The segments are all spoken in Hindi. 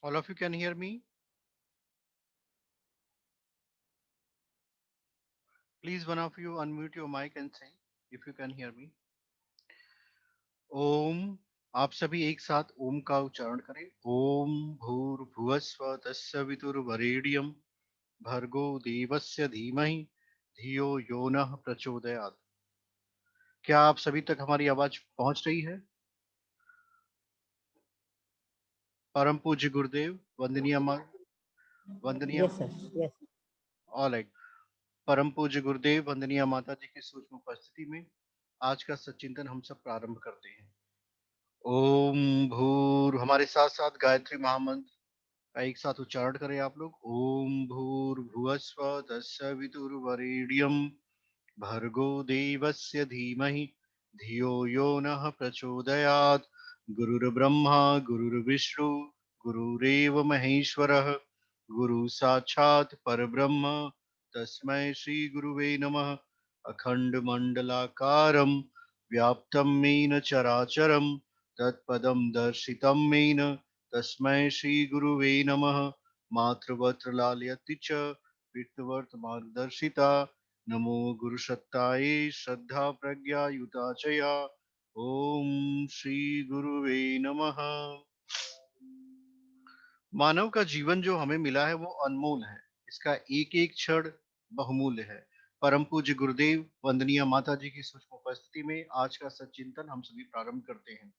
All of you can hear me? Please, one of you unmute your mic and say if you can hear me. ओम। आप सभी एक साथ ओम का उच्चारण करें। ओम भूर्भुवस्व तस्य वितुर्वरेण्यं भर्गो देवस्य धीमहि धियो यो नः प्रचोदयात्। क्या आप सभी तक हमारी आवाज पहुंच रही है? परम पूज्य गुरुदेव, वंदनीय वंदनीय Yes, sir. Yes. All right. परम पूज्य गुरुदेव, वंदनीय माता जी की सूक्ष्म उपस्थिति में आज का सच्चिंतन हम सब प्रारंभ करते हैं। ओम भूर, हमारे साथ साथ गायत्री महामंत्र का एक साथ उच्चारण करें आप लोग। ओम भूर्भुवस्व तस्य वितुर्वरेण्यं भर्गो देवस्य धीमहि धियो यो नः प्रचोदयात्। गुरुर्ब्रह्मा गुरुर्विष्णु गुरुरेव महेश्वरः गुरु साक्षात् परब्रह्म तस्मै श्री गुरुवे नमः। अखंड मंडलाकारं व्याप्तं येन चराचरं तत्पदं दर्शितं येन तस्मै श्री गुरुवे नमः। मातृवत्र लालयति च विष्णुवर्त मार्गदर्शिता नमो गुरुसत्ताये श्रद्धा प्रज्ञा युता चया। ओम श्री गुरुवे नमः। मानव का जीवन जो हमें मिला है वो अनमोल है। इसका एक एक क्षण बहुमूल्य है। परम पूज्य गुरुदेव, वंदनीय माता जी की सूक्ष्म उपस्थिति में आज का सच्चिंतन हम सभी प्रारंभ करते हैं।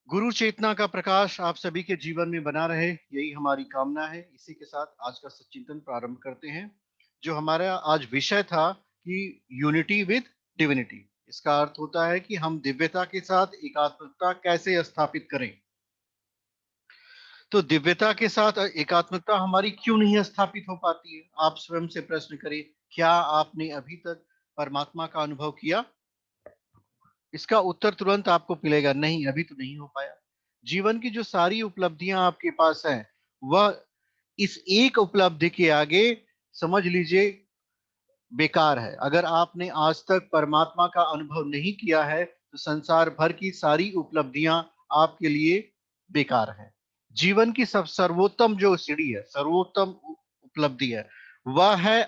गुरु चेतना का प्रकाश आप सभी के जीवन में बना रहे, यही हमारी कामना है। इसी के साथ आज का सच्चिंतन प्रारंभ करते हैं। जो हमारा आज विषय था कि यूनिटी विद डिविनिटी, इसका अर्थ होता है कि हम दिव्यता के साथ एकात्मता कैसे स्थापित करें। तो दिव्यता के साथ एकात्मता हमारी क्यों नहीं स्थापित हो पाती है? आप स्वयं से प्रश्न करें, क्या आपने अभी तक परमात्मा का अनुभव किया? इसका उत्तर तुरंत आपको मिलेगा, नहीं, अभी तो नहीं हो पाया। जीवन की जो सारी उपलब्धियां आपके पास हैं, वह इस एक उपलब्धि के आगे समझ लीजिए बेकार है। अगर आपने आज तक परमात्मा का अनुभव नहीं किया है तो संसार भर की सारी उपलब्धियां आपके लिए बेकार है। जीवन की सब सर्वोत्तम जो सीढ़ी है, सर्वोत्तम उपलब्धि है, वह है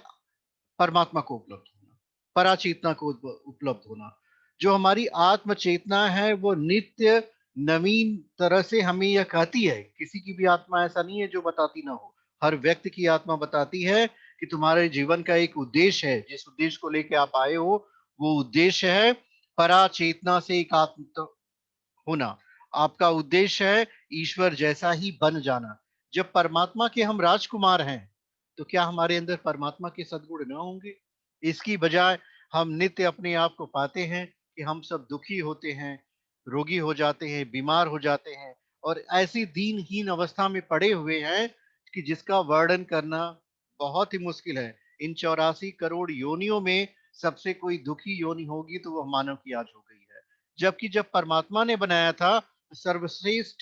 परमात्मा को उपलब्ध होना, पराचेतना को उपलब्ध होना। जो हमारी आत्म चेतना है वो नित्य नवीन तरह से हमें यह कहती है। किसी की भी आत्मा ऐसा नहीं है जो बताती ना हो। हर व्यक्ति की आत्मा बताती है कि तुम्हारे जीवन का एक उद्देश्य है, जिस उद्देश्य को लेकर आप आए हो वो उद्देश्य है पराचेतना से एकात्म होना। आपका उद्देश्य है ईश्वर जैसा ही बन जाना। जब परमात्मा के हम राजकुमार हैं तो क्या हमारे अंदर परमात्मा के सद्गुण न होंगे? इसकी बजाय हम नित्य अपने आप को पाते हैं कि हम सब दुखी होते हैं, रोगी हो जाते हैं, बीमार हो जाते हैं और ऐसी दीनहीन अवस्था में पड़े हुए हैं कि जिसका वर्णन करना बहुत ही मुश्किल है। इन 84 करोड़ योनियों में सबसे कोई दुखी योनि होगी तो वह मानव की आज हो गई है। जबकि जब परमात्मा ने बनाया था तो सर्वश्रेष्ठ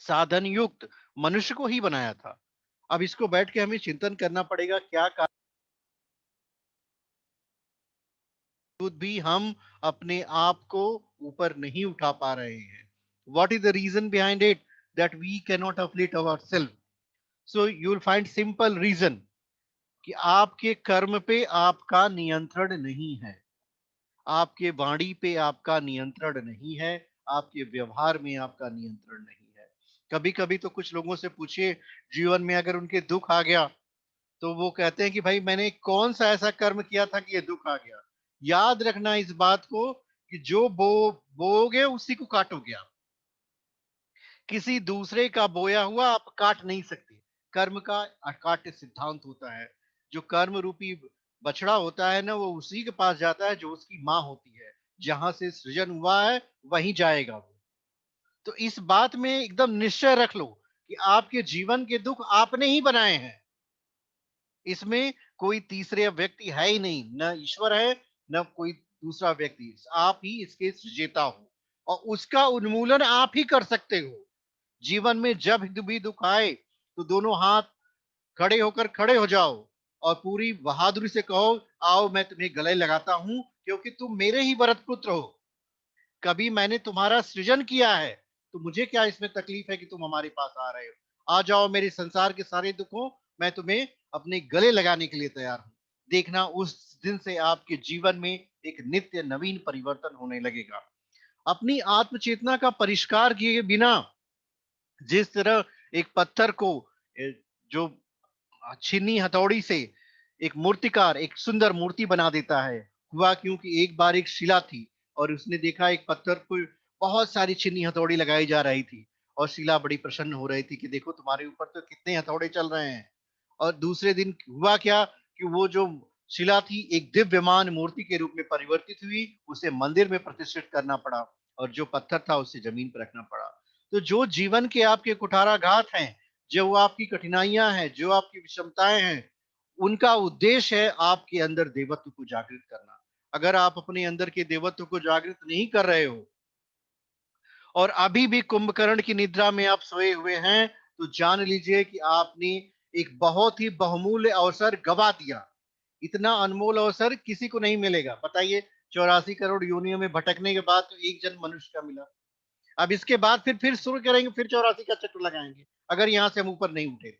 साधन युक्त मनुष्य को ही बनाया था। अब इसको बैठ के हमें चिंतन करना पड़ेगा, क्या बावजूद भी हम अपने आप को ऊपर नहीं उठा पा रहे हैं। What is the reason behind it that we can not uplift our self? So you will find simple reason कि आपके कर्म पे आपका नियंत्रण नहीं है, आपके वाणी पे आपका नियंत्रण नहीं है, आपके व्यवहार में आपका नियंत्रण नहीं है। कभी कभी तो कुछ लोगों से पूछिए, जीवन में अगर उनके दुख आ गया तो वो कहते हैं कि भाई मैंने कौन सा ऐसा कर्म किया था कि ये दुख आ गया। याद रखना इस बात को कि जो बोओगे उसी को काटोगे आप। किसी दूसरे का बोया हुआ आप काट नहीं सकते। कर्म का अकाट्य सिद्धांत होता है। जो कर्म रूपी बछड़ा होता है ना, वो उसी के पास जाता है जो उसकी माँ होती है। जहां से सृजन हुआ है वहीं जाएगा वो। तो इस बात में एकदम निश्चय रख लो कि आपके जीवन के दुख आपने ही बनाए हैं। इसमें कोई तीसरे व्यक्ति है ही नहीं, न ईश्वर है न कोई दूसरा व्यक्ति। आप ही इसके सृजेता हो और उसका उन्मूलन आप ही कर सकते हो। जीवन में जब भी दुख आए तो दोनों हाथ खड़े हो जाओ और पूरी बहादुरी से कहो, आओ मैं तुम्हें गले लगाता हूं क्योंकि तुम मेरे ही भरत पुत्र हो। कभी मैंने तुम्हारा सृजन किया है तो मुझे क्या इसमें तकलीफ है कि तुम हमारे पास आ रहे हो? आ जाओ, मेरे संसार के सारे दुखों मैं तुम्हें अपने गले लगाने के लिए तैयार हूँ। देखना उस दिन से आपके जीवन में एक नित्य नवीन परिवर्तन होने लगेगा। अपनी आत्म चेतना का परिष्कार किए बिना जिस तरह एक पत्थर को जो छीनी हथौड़ी से एक मूर्तिकार एक सुंदर मूर्ति बना देता है। हुआ क्योंकि एक बार एक शिला थी और उसने देखा एक पत्थर को बहुत सारी छीनी हथौड़ी लगाई जा रही थी और शिला बड़ी प्रसन्न हो रही थी कि देखो तुम्हारे ऊपर तो कितने हथौड़े चल रहे हैं। और दूसरे दिन हुआ क्या कि वो जो शिला थी एक दिव्यमान मूर्ति के रूप में परिवर्तित हुई, उसे मंदिर में प्रतिष्ठित करना पड़ा और जो पत्थर था उसे जमीन पर रखना पड़ा। तो जो जीवन के आपके कुठाराघात हैं, जो वो आपकी कठिनाइयां हैं, जो आपकी विषमताएं हैं, उनका उद्देश्य है आपके अंदर देवत्व को जागृत करना। अगर आप अपने अंदर के देवत्व को जागृत नहीं कर रहे हो और अभी भी कुंभकर्ण की निद्रा में आप सोए हुए हैं, तो जान लीजिए कि आपने एक बहुत ही बहुमूल्य अवसर गवा दिया। इतना अनमोल अवसर किसी को नहीं मिलेगा। बताइए, 84 करोड़ योनियों में भटकने के बाद तो एक जन्म मनुष्य का मिला। अब इसके बाद फिर शुरू करेंगे, फिर 84 का चक्र लगाएंगे अगर यहां से हम ऊपर नहीं उठे।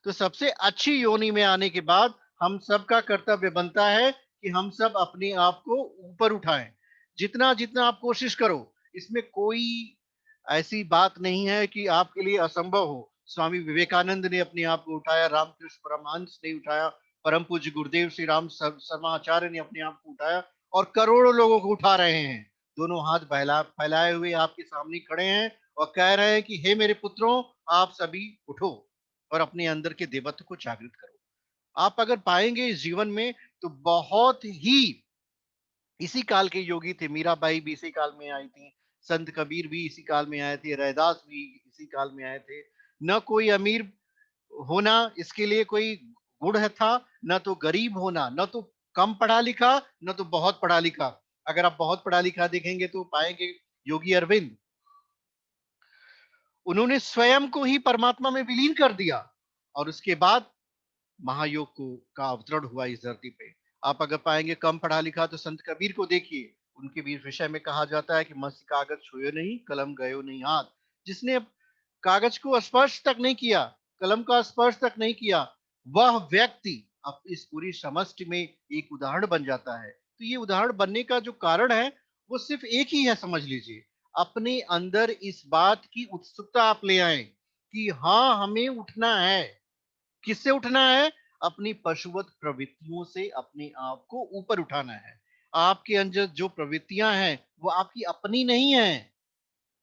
तो सबसे अच्छी योनि में आने के बाद हम सबका कर्तव्य बनता है कि हम सब अपने आप को ऊपर उठाएं। जितना जितना आप कोशिश करो, इसमें कोई ऐसी बात नहीं है कि आपके लिए असंभव हो। स्वामी विवेकानंद ने अपने आप को उठाया, रामकृष्ण परमहंस ने उठाया, परम पूज्य गुरुदेव श्री राम शर्मा आचार्य ने अपने आप को उठाया और करोड़ों लोगों को उठा रहे हैं। दोनों हाथ फैलाए हुए आपके सामने खड़े हैं और कह रहे हैं कि हे मेरे पुत्रों, आप सभी उठो और अपने अंदर के देवत्व को जागृत करो। आप अगर पाएंगे इस जीवन में तो बहुत ही इसी काल के योगी थे। मीराबाई भी इसी काल में आई थी, संत कबीर भी इसी काल में आए थे, रैदास भी इसी काल में आए थे। न कोई अमीर होना इसके लिए कोई गुण है था, न तो गरीब होना, न तो कम पढ़ा लिखा, न तो बहुत पढ़ा लिखा। अगर आप बहुत पढ़ा लिखा देखेंगे तो पाएंगे योगी अरविंद, उन्होंने स्वयं को ही परमात्मा में विलीन कर दिया और उसके बाद महायोग को का अवतरण हुआ इस धरती पे। आप अगर पाएंगे कम पढ़ा लिखा तो संत कबीर को देखिए, उनके भी विषय में कहा जाता है कि मस्त कागज छुए नहीं, कलम गयो नहीं हाथ। जिसने कागज को स्पर्श तक नहीं किया, कलम का स्पर्श तक नहीं किया, वह व्यक्ति अब इस पूरी समष्टि में एक उदाहरण बन जाता है। तो ये उदाहरण बनने का जो कारण है वो सिर्फ एक ही है, समझ लीजिए। अपने अंदर इस बात की उत्सुकता आप ले आए कि हाँ, हमें उठना है। किससे उठना है? अपनी पशुवत प्रवृत्तियों से अपने आप को ऊपर उठाना है। आपके अंदर जो प्रवृत्तियां हैं वो आपकी अपनी नहीं है।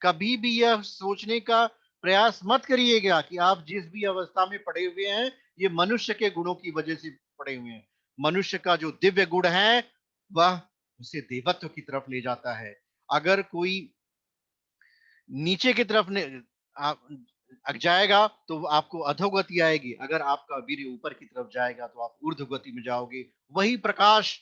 कभी भी यह सोचने का प्रयास मत करिएगा कि आप जिस भी अवस्था में पड़े हुए हैं ये मनुष्य के गुणों की वजह से पड़े हुए हैं। मनुष्य का जो दिव्य गुण है वह उसे देवत्व की तरफ ले जाता है। अगर कोई नीचे की तरफ आप जाएगा तो आपको अधोगति आएगी, अगर आपका वीर ऊपर की तरफ जाएगा तो आप ऊर्ध्वगति में जाओगे। वही प्रकाश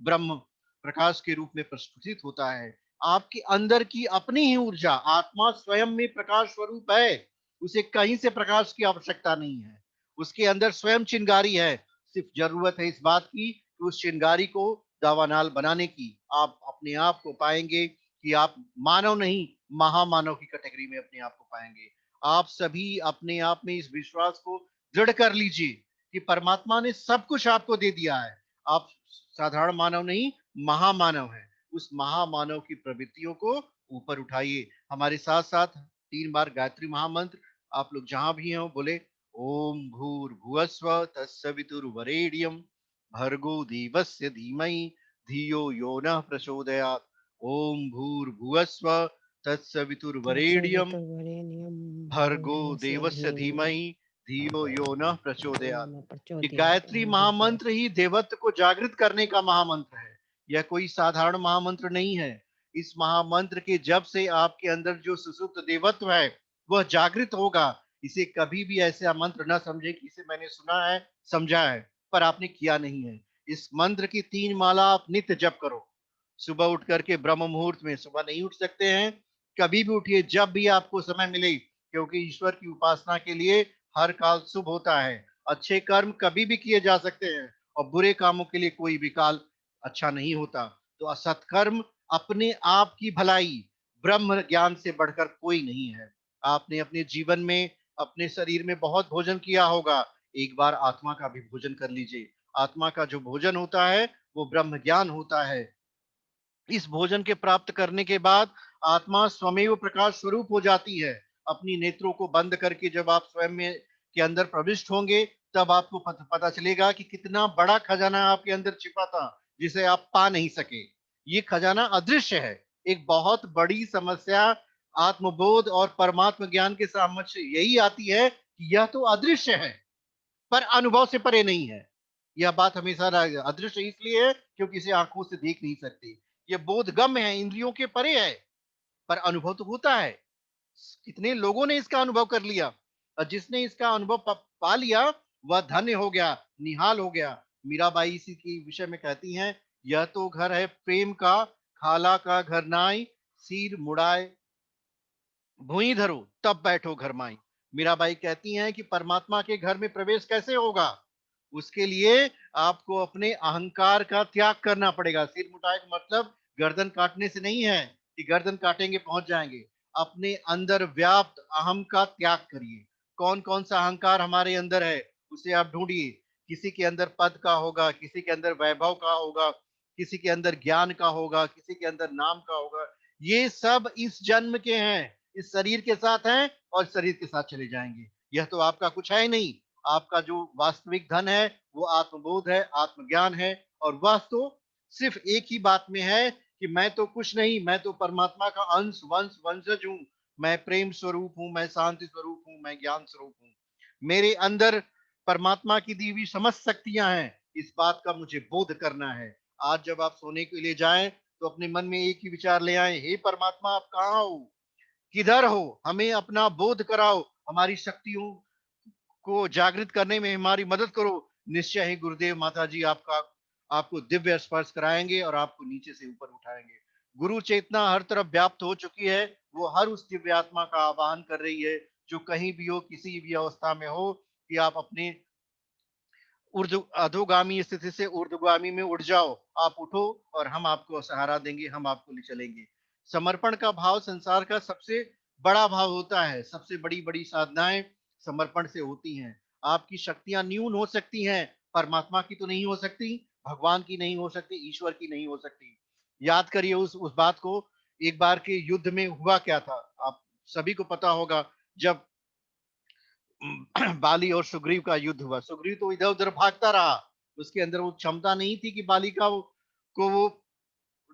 ब्रह्म प्रकाश के रूप में प्रस्फुटित होता है। आपके अंदर की अपनी ही ऊर्जा, आत्मा स्वयं में प्रकाश स्वरूप है, उसे कहीं से प्रकाश की आवश्यकता नहीं है। उसके अंदर स्वयं चिंगारी है, सिर्फ जरूरत है इस बात की कि उस चिंगारी को दावानाल बनाने की। आप अपने आप को पाएंगे कि आप मानव नहीं, महामानव की कैटेगरी में अपने आप को पाएंगे। आप सभी अपने आप में इस विश्वास को दृढ़ कर लीजिए कि परमात्मा ने सब कुछ आपको दे दिया है। आप साधारण मानव नहीं, महामानव है। उस महामानव की प्रवृत्तियों को ऊपर उठाइए। हमारे साथ साथ 3 बार गायत्री महामंत्र आप लोग जहां भी हैं बोले, ओम भूर्भुवस्व तत्सवितुर्वरेण्यम भर्गो देवस्य धीमहि धियो यो नः प्रचोदयात्। ओम भूर्भुवस्व तत्सवितुर्वरेण्यम तत्सवितुर्वरेण्यं भर्गो भर्गो देवस्य देवस्य धीमहि धीमहि धियो यो न यो प्रचोदयात्। न ये प्रचोदयात्। गायत्री महामंत्र ही देवत्व को जागृत करने का महामंत्र है। यह कोई साधारण महामंत्र नहीं है। इस महामंत्र के जब से आपके अंदर जो सुसुप्त देवत्व है वह जागृत होगा। इसे कभी भी ऐसा मंत्र न समझे कि इसे मैंने सुना है, समझा है, पर आपने किया नहीं है। इस मंत्र की 3 माला आप नित्य जप करो। सुबह उठ करके ब्रह्म मुहूर्त में, सुबह नहीं उठ सकते हैं, कभी भी उठिए जब भी आपको समय मिले, क्योंकि ईश्वर की उपासना के लिए हर काल शुभ होता है। अच्छे कर्म कभी भी किए जा सकते हैं और बुरे कामों के लिए कोई भी काल अच्छा नहीं होता। तो असत्कर्म अपने आप की भलाई, ब्रह्म ज्ञान से बढ़कर कोई नहीं है। आपने अपने जीवन में, अपने शरीर में बहुत भोजन किया होगा, एक बार आत्मा का भी भोजन कर लीजिए। आत्मा का जो भोजन होता है वो ब्रह्म ज्ञान होता है। इस भोजन के प्राप्त करने के बाद आत्मा स्वमेव प्रकाश स्वरूप हो जाती है। अपनी नेत्रों को बंद करके जब आप स्वयं में के अंदर प्रविष्ट होंगे, तब आपको पता चलेगा कि कितना बड़ा खजाना आपके अंदर छिपा था, जिसे आप पा नहीं सके। ये खजाना अदृश्य है। एक बहुत बड़ी समस्या आत्मबोध और परमात्म ज्ञान के सामने यही आती है कि यह तो अदृश्य है, पर अनुभव से परे नहीं है। यह बात हमेशा अदृश्य इसलिए है क्योंकि इसे आंखों से देख नहीं सकते। यह बोधगम्य है, इंद्रियों के परे है, पर अनुभव तो होता है। कितने लोगों ने इसका अनुभव कर लिया, और जिसने इसका अनुभव पा लिया वह धन्य हो गया, निहाल हो गया। मीराबाई इसी के विषय में कहती हैं, यह तो घर है प्रेम का, खाला का घर नाई, सिर मुड़ाए भुई धरो तब बैठो घर माई। मीराबाई कहती हैं कि परमात्मा के घर में प्रवेश कैसे होगा, उसके लिए आपको अपने अहंकार का त्याग करना पड़ेगा। सिर मुटाए का मतलब गर्दन काटने से नहीं है कि गर्दन काटेंगे पहुंच जाएंगे। अपने अंदर व्याप्त अहम का त्याग करिए। कौन कौन सा अहंकार हमारे अंदर है उसे आप ढूंढिए। किसी के अंदर पद का होगा, किसी के अंदर वैभव का होगा, किसी के अंदर ज्ञान का होगा, किसी के अंदर नाम का होगा। ये सब इस जन्म के हैं, इस शरीर के साथ हैं और शरीर के साथ चले जाएंगे। यह तो आपका कुछ है ही नहीं। आपका जो वास्तविक धन है वो आत्मबोध है, आत्मज्ञान है। और वह तो सिर्फ एक ही बात में है कि मैं तो कुछ नहीं, मैं तो परमात्मा का अंश वंश वंशज हूं। मैं प्रेम स्वरूप हूं, मैं शांति स्वरूप हूं, मैं ज्ञान स्वरूप हूं। मेरे अंदर परमात्मा की दी हुई समस्त शक्तियां हैं। इस बात का मुझे बोध करना है। आज जब आप सोने के लिए जाएं तो अपने मन में एक ही विचार ले आए, हे परमात्मा आप कहाँ हो, किधर हो, हमें अपना बोध कराओ, हमारी शक्तियों को जागृत करने में हमारी मदद करो। निश्चय ही गुरुदेव माता जी आपका आपको दिव्य स्पर्श कराएंगे और आपको नीचे से ऊपर उठाएंगे। गुरु चेतना हर तरफ व्याप्त हो चुकी है। वो हर उस दिव्य आत्मा का आवाहन कर रही है जो कहीं भी हो, किसी भी अवस्था में हो, कि आप अपने ऊर्ध्व अधोगामी स्थिति से ऊर्ध्वगामी में उठ जाओ। आप उठो और हम आपको सहारा देंगे, हम आपको ले चलेंगे। समर्पण का भाव संसार का सबसे बड़ा भाव होता है। सबसे बड़ी बड़ी साधनाएं समर्पण से होती हैं। आपकी शक्तियां न्यून हो सकती हैं, परमात्मा की तो नहीं हो सकती, भगवान की नहीं हो सकती, ईश्वर की नहीं हो सकती। याद करिए उस बात को। एक बार के युद्ध में हुआ क्या था, आप सभी को पता होगा। जब बाली और सुग्रीव का युद्ध हुआ, सुग्रीव तो इधर उधर भागता रहा, उसके अंदर वो क्षमता नहीं थी कि बाली को वो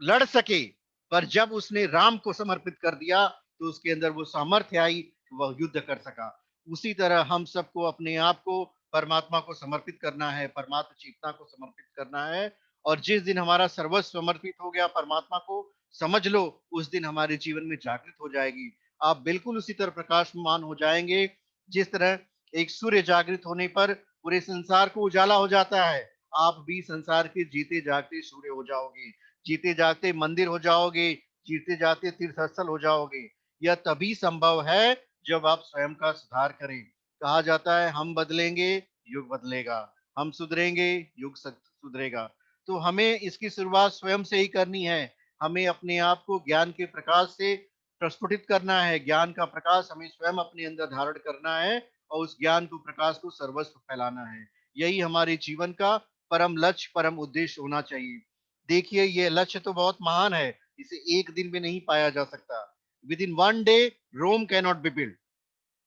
लड़ सके। पर जब उसने राम को समर्पित कर दिया तो उसके अंदर वो सामर्थ्य आई कि वह युद्ध कर सका। उसी तरह हम सबको अपने आप को परमात्मा को समर्पित करना है, परमात्मा चेतना को समर्पित करना है। और जिस दिन हमारा सर्वस्व समर्पित हो गया परमात्मा को, समझ लो उस दिन हमारे जीवन में जागृत हो जाएगी। आप बिल्कुल उसी तरह प्रकाशमान हो जाएंगे जिस तरह एक सूर्य जागृत होने पर पूरे संसार को उजाला हो जाता है। आप भी संसार के जीते जागते सूर्य हो जाओगे, जीते जागते मंदिर हो जाओगे, जीते जाते तीर्थ स्थल हो जाओगे। यह तभी संभव है जब आप स्वयं का सुधार करें। कहा जाता है हम बदलेंगे युग बदलेगा, हम सुधरेंगे युग सुधरेगा। तो हमें इसकी शुरुआत स्वयं से ही करनी है। हमें अपने आप को ज्ञान के प्रकाश से प्रस्फुटित करना है। ज्ञान का प्रकाश हमें स्वयं अपने अंदर धारण करना है और उस ज्ञान को प्रकाश को सर्वस्व फैलाना है। यही हमारे जीवन का परम लक्ष्य, परम उद्देश्य होना चाहिए। देखिए ये लक्ष्य तो बहुत महान है, इसे एक दिन में नहीं पाया जा सकता। Within one day Rome can not be build.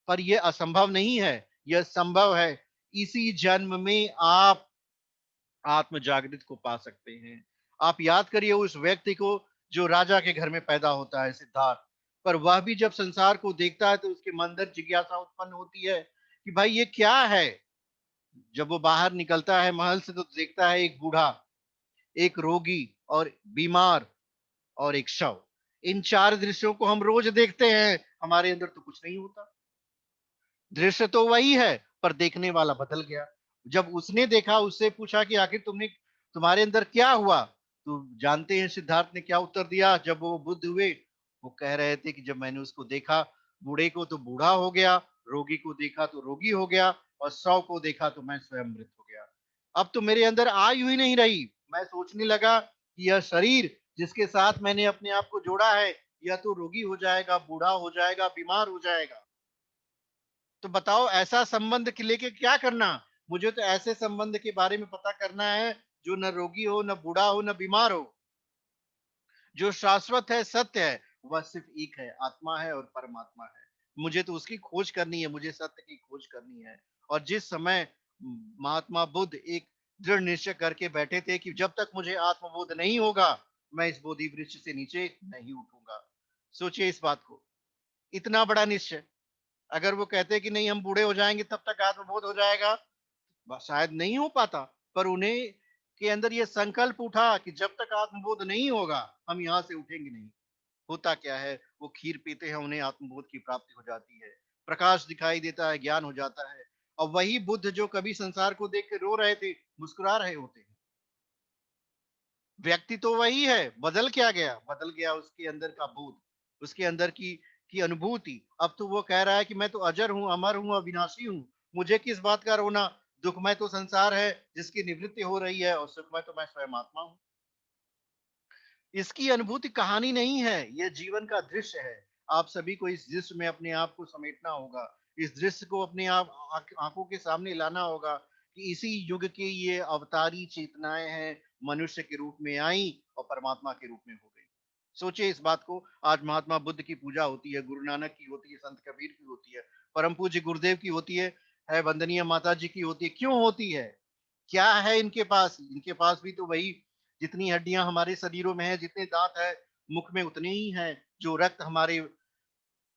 पर यह असंभव नहीं है, यह संभव है। इसी जन्म में आप आत्म जागृत को पा सकते हैं। आप याद करिए उस व्यक्ति को जो राजा के घर में पैदा होता है, सिद्धार्थ। पर वह भी जब संसार को देखता है तो उसके मन अंदर जिज्ञासा उत्पन्न होती है कि भाई ये क्या है। जब वो बाहर निकलता है महल से तो देखता है एक बूढ़ा, एक रोगी और बीमार और एक शव। इन चार दृश्यों को हम रोज देखते हैं, हमारे अंदर तो कुछ नहीं होता। दृश्य तो वही है पर देखने वाला बदल गया। जब उसने देखा, उससे पूछा कि आखिर तुमने तुम्हारे अंदर क्या हुआ, तो जानते हैं सिद्धार्थ ने क्या उत्तर दिया। जब वो बुद्ध हुए, वो कह रहे थे कि जब मैंने उसको देखा, बूढ़े को तो बूढ़ा हो गया, रोगी को देखा तो रोगी हो गया, और शव को देखा तो मैं स्वयं मृत हो गया। अब तो मेरे अंदर आयु ही नहीं रही। मैं सोचने लगा कि यह शरीर जिसके साथ मैंने अपने आप को जोड़ा है, या तो रोगी हो जाएगा, बूढ़ा हो जाएगा, बीमार हो जाएगा। तो बताओ ऐसा संबंध के लेके क्या करना? मुझे तो ऐसे संबंध के बारे में पता करना है जो न रोगी हो, न बूढ़ा हो, न बीमार हो। जो शाश्वत है, सत्य है, वह सिर्फ एक है, आत्मा है और परमात्मा है। मुझे तो उसकी खोज करनी है, मुझे सत्य की खोज करनी है। और जिस समय महात्मा बुद्ध एक दृढ़ निश्चय करके बैठे थे कि जब तक मुझे आत्मबोध नहीं होगा, मैं इस बोधि वृक्ष से नीचे नहीं उठूंगा। सोचिए इस बात को, इतना बड़ा निश्चय। अगर वो कहते कि नहीं हम बूढ़े हो जाएंगे तब तक आत्मबोध हो जाएगा, शायद नहीं हो पाता। पर उन्हें के अंदर ये संकल्प उठा कि जब तक आत्मबोध नहीं होगा, हम यहाँ से उठेंगे नहीं। होता क्या है, वो खीर पीते हैं, उन्हें आत्मबोध की प्राप्ति हो जाती है, प्रकाश दिखाई देता है, ज्ञान हो जाता है। और वही बुद्ध जो कभी संसार को देख के रो रहे थे, मुस्कुरा रहे होते हैं। व्यक्ति तो वही है, बदल क्या गया? बदल गया उसके अंदर का बोध, उसके अंदर की अनुभूति। अब तो वो कह रहा है कि मैं तो अजर हूँ, अमर हूँ, अविनाशी हूँ, मुझे किस बात का रोना? दुखमय तो संसार है जिसकी निवृत्ति हो रही है, और सुखमय तो मैं स्वयं आत्मा हूँ। इसकी अनुभूति कहानी नहीं है, यह जीवन का दृश्य है। आप सभी को इस दृश्य में अपने आप को समेटना होगा, इस दृश्य को अपने आप आंखों के सामने लाना होगा कि इसी युग के ये अवतारी चेतनाएं हैं, मनुष्य के रूप में आई और परमात्मा के रूप में हो गई। सोचिए इस बात को। आज महात्मा बुद्ध की पूजा होती है, गुरु नानक की होती है, संत कबीर की होती है, परम पूज्य गुरुदेव की होती है वंदनीय माता जी की होती है। क्यों होती है? क्या है इनके पास? इनके पास भी तो वही, जितनी हड्डियां हमारे शरीरों में है, जितने दांत है मुख में, उतने ही हैं। जो रक्त हमारे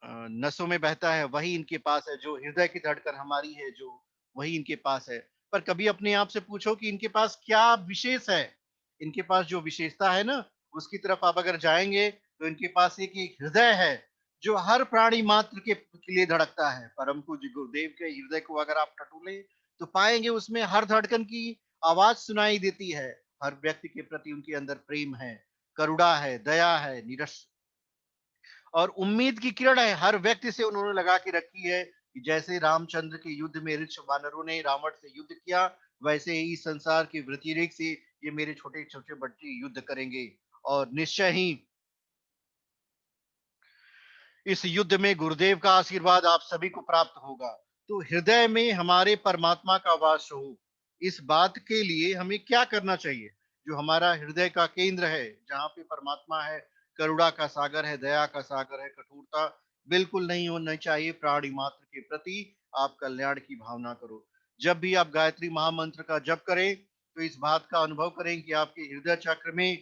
नसों में बहता है वही इनके पास है, जो हृदय की धड़कन हमारी है जो, वही इनके पास है। पर कभी अपने आप से पूछो कि इनके पास क्या विशेष है? इनके पास जो विशेषता है ना, उसकी तरफ आप अगर जाएंगे तो इनके पास एक हृदय है जो हर प्राणी मात्र के लिए धड़कता है। परम पूज्य गुरुदेव के हृदय को अगर आप टटोले तो पाएंगे उसमें हर धड़कन की आवाज सुनाई देती है। हर व्यक्ति के प्रति उनके अंदर प्रेम है, करुणा है, दया है, निरस और उम्मीद की किरण है। हर व्यक्ति से उन्होंने लगा के रखी है कि जैसे रामचंद्र के युद्ध में ऋक्ष वानरों ने रावण से युद्ध किया, वैसे ही संसार की वृत्तिरेख से ये मेरे छोटे छोटे बच्चे युद्ध करेंगे। और निश्चय ही इस युद्ध में गुरुदेव का आशीर्वाद आप सभी को प्राप्त होगा। तो हृदय में हमारे परमात्मा का वास हो, इस बात के लिए हमें क्या करना चाहिए? जो हमारा हृदय का केंद्र है, जहाँ पे परमात्मा है, करुणा का सागर है, दया का सागर है, कठोरता बिल्कुल नहीं होना चाहिए। प्राणी मात्र के प्रति आप कल्याण की भावना करो। जब भी आप गायत्री महामंत्र का जप करें तो इस बात का अनुभव करें कि आपके हृदय चक्र में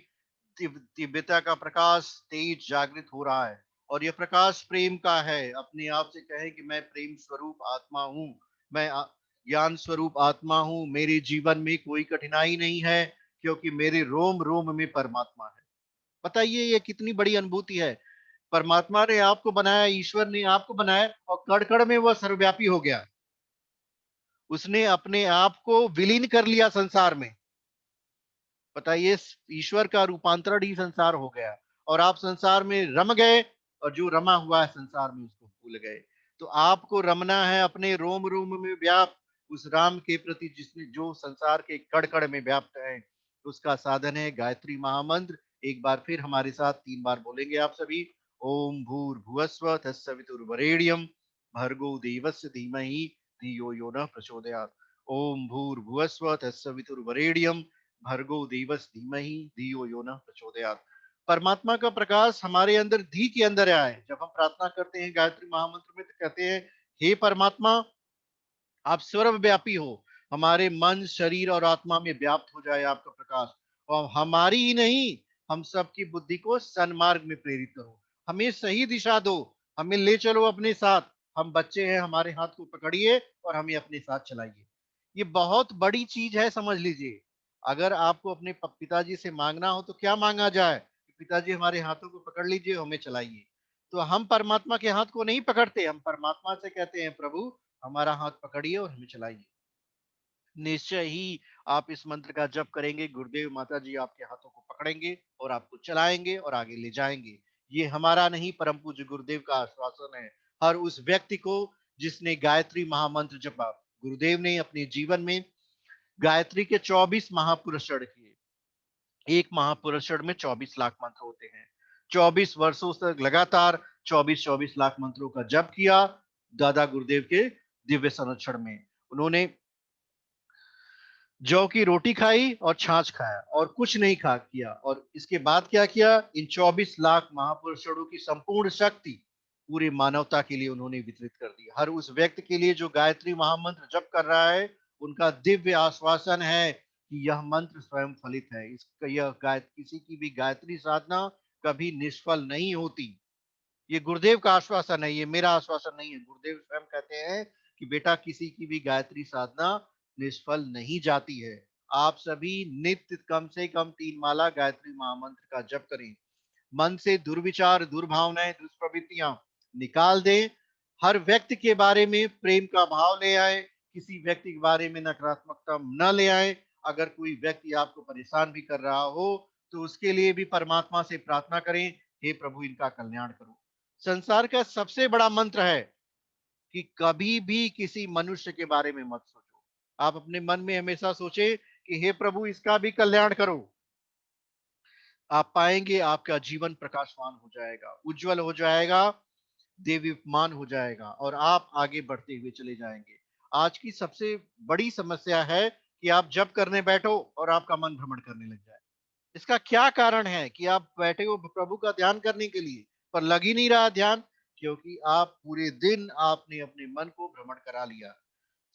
दिव्यता का प्रकाश तेज जागृत हो रहा है। और यह प्रकाश प्रेम का है। अपने आप से कहें कि मैं प्रेम स्वरूप आत्मा हूँ, मैं ज्ञान स्वरूप आत्मा हूँ, मेरे जीवन में कोई कठिनाई नहीं है, क्योंकि मेरे रोम रोम में परमात्मा है। बताइए ये कितनी बड़ी अनुभूति है। परमात्मा ने आपको बनाया, ईश्वर ने आपको बनाया और कण कण में वह सर्वव्यापी हो गया। उसने अपने आप को विलीन कर लिया संसार में। बताइए, ईश्वर का रूपांतरण ही संसार हो गया और आप संसार में रम गए, और जो रमा हुआ है संसार में उसको भूल गए। तो आपको रमना है अपने रोम रोम में व्याप्त उस राम के प्रति, जिसने जो संसार के कण कण में व्याप्त है। उसका साधन है गायत्री महामंत्र। एक बार फिर हमारे साथ 3 बार बोलेंगे आप सभी। ओम भूर्भुवस्व तत्सवितुर्वरेण्यम भर्गो देवस्य धीमहि धियो यो न प्रचोदयात्। ओम भूर्भुवस्व तत्सवितुर्वरेण्यम भर्गो देवस धीमहि धियो यो न प्रचोदयात्। परमात्मा का प्रकाश हमारे अंदर धी के अंदर आए। जब हम प्रार्थना करते हैं गायत्री महामंत्र में, तो कहते हैं हे परमात्मा, आप सर्वव्यापी हो, हमारे मन शरीर और आत्मा में व्याप्त हो जाए आपका प्रकाश। और हमारी ही नहीं, हम सबकी बुद्धि को सन्मार्ग में प्रेरित करो, हमें सही दिशा दो, हमें ले चलो अपने साथ। हम बच्चे हैं, हमारे हाथ को पकड़िए और हमें अपने साथ चलाइए। ये बहुत बड़ी चीज है, समझ लीजिए। अगर आपको अपने पिताजी से मांगना हो तो क्या मांगा जाए? पिताजी हमारे हाथों को पकड़ लीजिए, हमें चलाइए। तो हम परमात्मा के हाथ को नहीं पकड़ते, हम परमात्मा से कहते हैं प्रभु हमारा हाथ पकड़िए और हमें चलाइए। निश्चय ही आप इस मंत्र का जप करेंगे, गुरुदेव माता जी आपके हाथों को पकड़ेंगे और आपको चलाएंगे और आगे ले जाएंगे। ये हमारा नहीं, परम पूज्य गुरुदेव का आश्वासन है हर उस व्यक्ति को जिसने गायत्री महामंत्र जपा। गुरुदेव ने अपने जीवन में गायत्री के 24 महापुरुषण किए। एक महापुरुषण में 24 लाख मंत्र होते हैं। 24 वर्षों तक लगातार 24-24 लाख मंत्रों का जप किया दादा गुरुदेव के दिव्य संरक्षण में। उन्होंने जौ की रोटी खाई और छाछ खाया और कुछ नहीं खा किया, और इसके बाद क्या किया, इन 24 लाख महापुरुषों की संपूर्ण शक्ति पूरी मानवता के लिए उन्होंने वितरित कर दी। हर उस व्यक्ति के लिए जो गायत्री महामंत्र जप कर रहा है, उनका दिव्य आश्वासन है कि यह मंत्र स्वयं फलित है। इसका यह किसी की भी गायत्री साधना कभी निष्फल नहीं होती। ये गुरुदेव का आश्वासन है, ये मेरा आश्वासन नहीं है। गुरुदेव स्वयं कहते हैं कि बेटा, किसी की भी गायत्री साधना निष्फल नहीं जाती है। आप सभी नित्य कम से कम 3 माला गायत्री महामंत्र का जप करें। मन से दुर्विचार, दुर्भावनाएं, दुष्प्रवृत्तियां निकाल दें। हर व्यक्ति के बारे में प्रेम का भाव ले आए, किसी व्यक्ति के बारे में नकारात्मकता न ले आए। अगर कोई व्यक्ति आपको परेशान भी कर रहा हो, तो उसके लिए भी परमात्मा से प्रार्थना करें, हे प्रभु इनका कल्याण करो। संसार का सबसे बड़ा मंत्र है कि कभी भी किसी मनुष्य के बारे में मत सोचो। आप अपने मन में हमेशा सोचे कि हे प्रभु इसका भी कल्याण करो। आप पाएंगे आपका जीवन प्रकाशवान हो जाएगा, उज्जवल हो जाएगा, देवीमान हो जाएगा, और आप आगे बढ़ते हुए चले जाएंगे। आज की सबसे बड़ी समस्या है कि आप जब करने बैठो और आपका मन भ्रमण करने लग जाए। इसका क्या कारण है कि आप बैठे हो प्रभु का ध्यान करने के लिए, पर लग ही नहीं रहा ध्यान? क्योंकि आप पूरे दिन आपने अपने मन को भ्रमण करा लिया।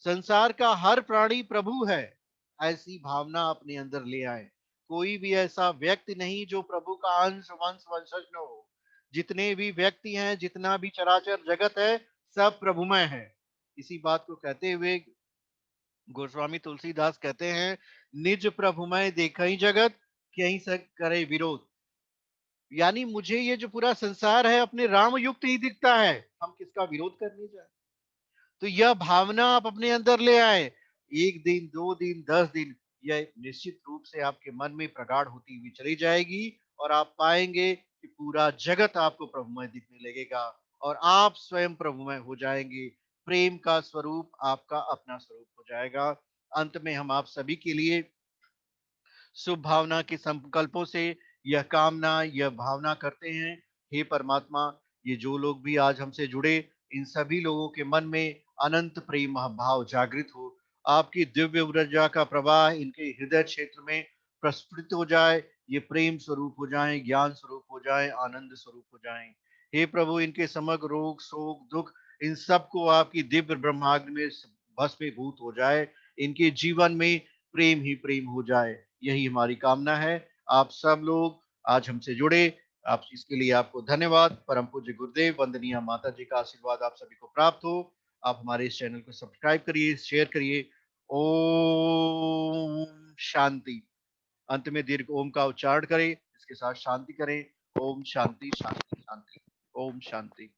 संसार का हर प्राणी प्रभु है, ऐसी भावना अपने अंदर ले आए। कोई भी ऐसा व्यक्ति नहीं जो प्रभु का अंश वंश वंशज न हो। जितने भी व्यक्ति हैं, जितना भी चराचर जगत है, सब प्रभुमय है। इसी बात को कहते हुए गोस्वामी तुलसीदास कहते हैं, निज प्रभुमय देखई जगत, कहीं से करे विरोध। यानी मुझे ये जो पूरा संसार है अपने राम युक्त ही दिखता है, हम किसका विरोध करने जाए। तो यह भावना आप अपने अंदर ले आए। 1 दिन, 2 दिन, 10 दिन, यह निश्चित रूप से आपके मन में प्रगाढ़ होती हुई चली जाएगी, और आप पाएंगे कि पूरा जगत आपको प्रभुमय दिखने लगेगा, और आप स्वयं प्रभुमय हो जाएंगे। प्रेम का स्वरूप आपका अपना स्वरूप हो जाएगा। अंत में हम आप सभी के लिए शुभ भावना के संकल्पों से यह कामना, यह भावना करते हैं, हे परमात्मा, ये जो लोग भी आज हमसे जुड़े, इन सभी लोगों के मन में अनंत प्रेम भाव जागृत हो। आपकी दिव्य ऊर्जा का प्रवाह इनके हृदय क्षेत्र में प्रस्फुटित हो जाए। ये प्रेम स्वरूप हो जाएं, ज्ञान स्वरूप हो जाएं, आनंद स्वरूप हो जाएं। हे प्रभु, इनके समग्र रोग, शोक, दुख, इन सबको आपकी दिव्य ब्रह्माग्नि में भस्मीभूत हो जाए। इनके जीवन में प्रेम ही प्रेम हो जाए, यही हमारी कामना है। आप सब लोग आज हमसे जुड़े, आप इसके लिए आपको धन्यवाद। परम पूज्य गुरुदेव, वंदनीय माता जी का आशीर्वाद आप सभी को प्राप्त हो। आप हमारे इस चैनल को सब्सक्राइब करिए, शेयर करिए। ओम शांति। अंत में दीर्घ ओम का उच्चारण करें, इसके साथ शांति करें। ओम शांति शांति शांति। ओम शांति।